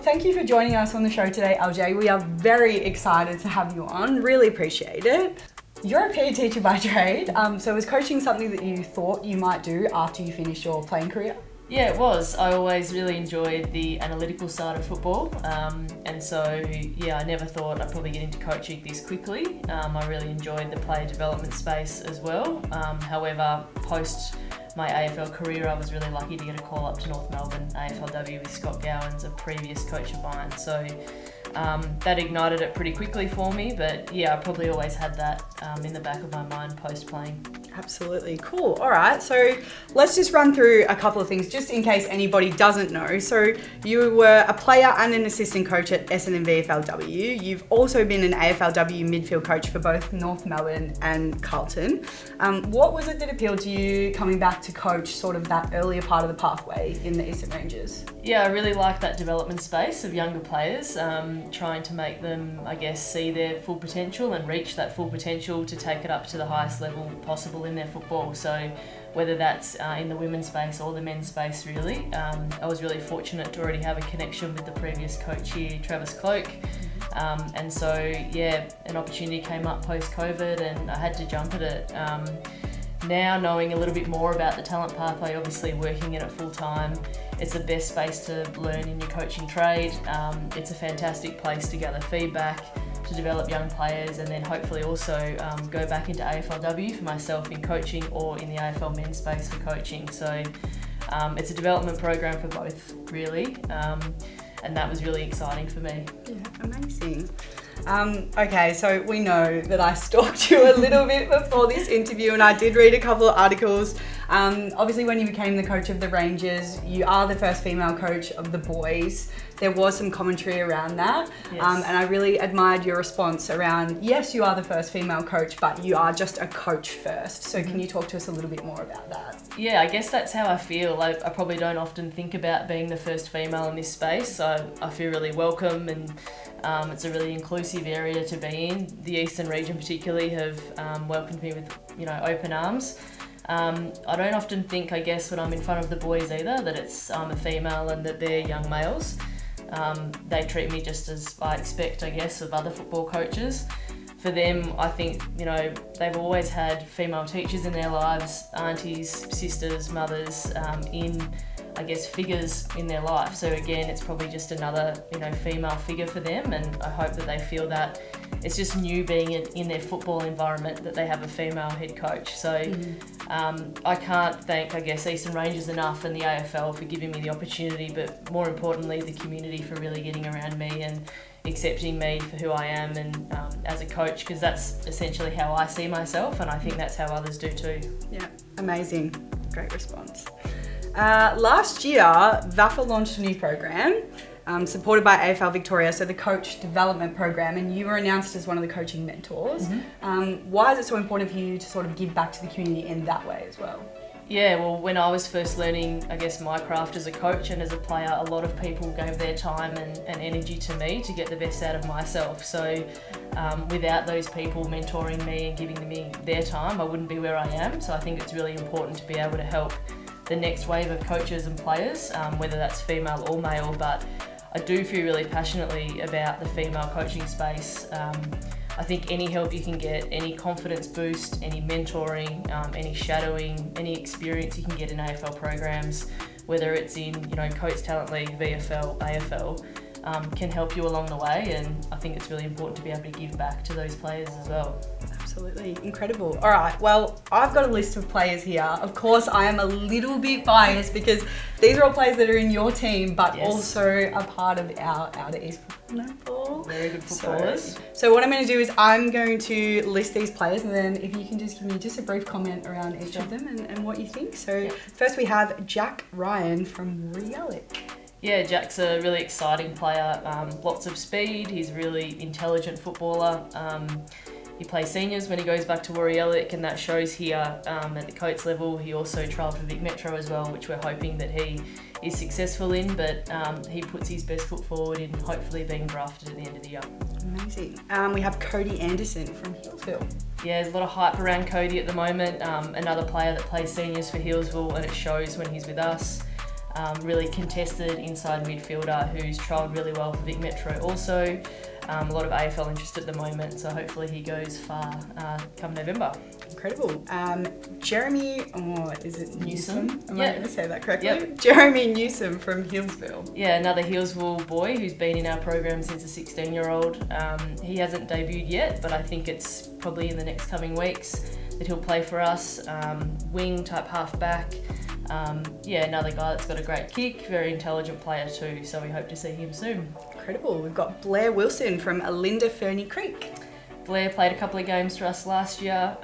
thank you for joining us on the show today, LJ. We are very excited to have you on. Really appreciate it. You're a PE teacher by trade, so was coaching something that you thought you might do after you finished your playing career? Yeah, it was. I always really enjoyed the analytical side of football, and so I never thought I'd probably get into coaching this quickly. I really enjoyed the player development space as well. However, post my AFL career, I was really lucky to get a call up to North Melbourne AFLW with Scott Gowans, a previous coach of mine. So that ignited it pretty quickly for me, but I probably always had that in the back of my mind post-playing. Absolutely. Cool. All right. So let's just run through a couple of things just in case anybody doesn't know. So you were a player and an assistant coach at Essendon VFLW. You've also been an AFLW midfield coach for both North Melbourne and Carlton. What was it that appealed to you coming back to coach sort of that earlier part of the pathway in the Eastern Ranges? Yeah, I really like that development space of younger players, trying to make them, I guess, see their full potential and reach that full potential to take it up to the highest level possible in their football. So whether that's in the women's space or the men's space, really. I was really fortunate to already have a connection with the previous coach here, Travis Cloak. And so, an opportunity came up post-COVID and I had to jump at it. Now knowing a little bit more about the talent pathway, obviously working in it full time, it's the best space to learn in your coaching trade. It's a fantastic place to gather feedback, to develop young players, and then hopefully also go back into AFLW for myself in coaching or in the AFL men's space for coaching. So it's a development program for both, really, and that was really exciting for me. Yeah, amazing. Okay, so we know that I stalked you a little bit before this interview and I did read a couple of articles. Obviously when you became the coach of the Rangers, you are the first female coach of the boys. There was some commentary around that. Yes. And I really admired your response around, yes, you are the first female coach, but you are just a coach first. So can you talk to us a little bit more about that? Yeah, I guess that's how I feel. I probably don't often think about being the first female in this space. So I feel really welcome, and it's a really inclusive area to be in. The Eastern region particularly have welcomed me with open arms. I don't often think, I guess, when I'm in front of the boys either, that I'm a female and that they're young males. They treat me just as I expect, I guess, of other football coaches. For them, I think, they've always had female teachers in their lives, aunties, sisters, mothers, figures in their life. So again, it's probably just another, female figure for them, and I hope that they feel that it's just new being in their football environment that they have a female head coach. So I can't thank, I guess, Eastern Ranges enough and the AFL for giving me the opportunity, but more importantly, the community for really getting around me and accepting me for who I am and as a coach, because that's essentially how I see myself, and I think that's how others do too. Yeah, amazing. Great response. Last year, VAFA launched a new program supported by AFL Victoria, so the Coach Development Program, and you were announced as one of the coaching mentors. Why is it so important for you to sort of give back to the community in that way as well? Yeah, well, when I was first learning, I guess, my craft as a coach and as a player, a lot of people gave their time and energy to me to get the best out of myself. So without those people mentoring me and giving me their time, I wouldn't be where I am. So I think it's really important to be able to help the next wave of coaches and players, whether that's female or male, but I do feel really passionately about the female coaching space. I think any help you can get, any confidence boost, any mentoring, any shadowing, any experience you can get in AFL programs, whether it's in Coach Talent League, VFL, AFL, can help you along the way, and I think it's really important to be able to give back to those players as well. Absolutely. Incredible. All right. Well, I've got a list of players here. Of course, I am a little bit biased because these are all players that are in your team, but also a part of our Outer East netball. Very good footballers. So what I'm going to do is I'm going to list these players, and then if you can just give me just a brief comment around each of them and what you think. So first we have Jack Ryan from Riellick. Yeah, Jack's a really exciting player, lots of speed, he's a really intelligent footballer. He plays seniors when he goes back to Warriellick, and that shows here at the Coates level. He also trialled for Vic Metro as well, which we're hoping that he is successful in, but he puts his best foot forward in hopefully being drafted at the end of the year. Amazing. We have Cody Anderson from Hillsville. Yeah, there's a lot of hype around Cody at the moment, another player that plays seniors for Hillsville, and it shows when he's with us. Really contested inside midfielder who's trialled really well for Vic Metro also. A lot of AFL interest at the moment, so hopefully he goes far come November. Incredible. Jeremy, is it Newsom? Am I going to say that correctly? Yep. Jeremy Newsom from Hillsville. Yeah, another Hillsville boy who's been in our program since a 16-year-old. He hasn't debuted yet, but I think it's probably in the next coming weeks that he'll play for us. Wing type half-back. Another guy that's got a great kick, very intelligent player too, so we hope to see him soon. Incredible. We've got Blair Wilson from Alinda Ferny Creek. Blair played a couple of games for us last year.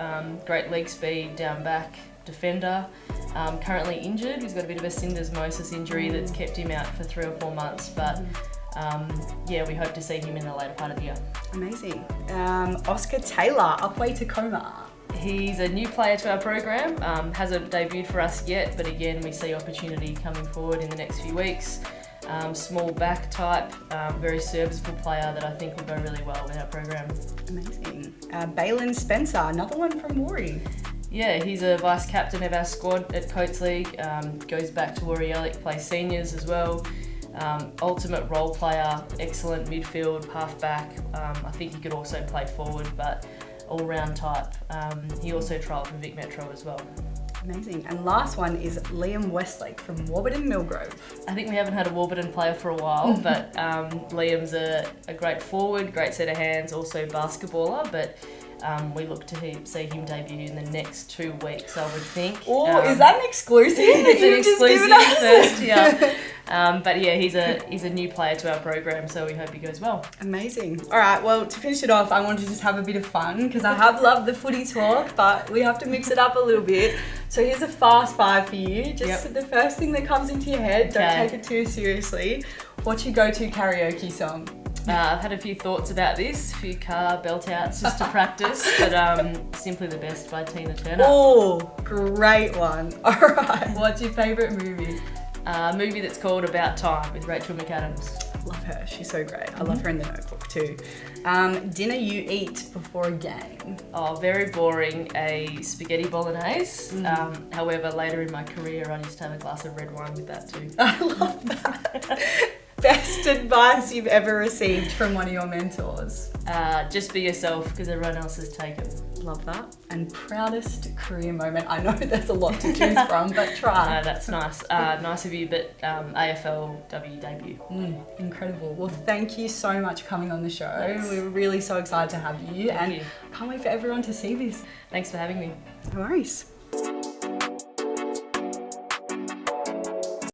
Great leg speed, down back, defender. Currently injured. He's got a bit of a syndesmosis injury that's kept him out for 3 or 4 months, but we hope to see him in the later part of the year. Amazing. Oscar Taylor, Upway Tacoma. He's a new player to our program, hasn't debuted for us yet, but again, we see opportunity coming forward in the next few weeks. Small back type, very serviceable player that I think will go really well in our program. Amazing. Balin Spencer, another one from Warrie. Yeah, he's a vice captain of our squad at Coates League, goes back to Warrie, plays seniors as well. Ultimate role player, excellent midfield, half back. I think he could also play forward, but all-round type. He also trialled for Vic Metro as well. Amazing. And last one is Liam Westlake from Warburton Millgrove. I think we haven't had a Warburton player for a while, but Liam's a great forward, great set of hands, also basketballer, but we look to see him debut in the next 2 weeks, I would think. Oh, is that an exclusive? It's an exclusive first, yeah. But yeah, he's a new player to our program, so we hope he goes well. Amazing. All right, well, to finish it off, I want to just have a bit of fun because I have loved the footy talk, but we have to mix it up a little bit. So here's a fast 5 for you. Just the first thing that comes into your head, don't take it too seriously. What's your go-to karaoke song? I've had a few thoughts about this, a few car belt outs just to practice, but Simply the Best by Tina Turner. Oh, great one. All right, what's your favourite movie? A movie that's called About Time with Rachel McAdams. Love her, she's so great. I love her in The Notebook too. Dinner you eat before a game? Oh, very boring, a spaghetti bolognese. However, later in my career, I used to have a glass of red wine with that too. I love that. Best advice you've ever received from one of your mentors? Just be yourself because everyone else is taken. Love that. And proudest career moment? I know there's a lot to choose from, but try. That's nice. Nice of you, but AFLW debut. Incredible. Well, thank you so much for coming on the show. Thanks. We're really so excited to have you. Thank you. Can't wait for everyone to see this. Thanks for having me. No worries.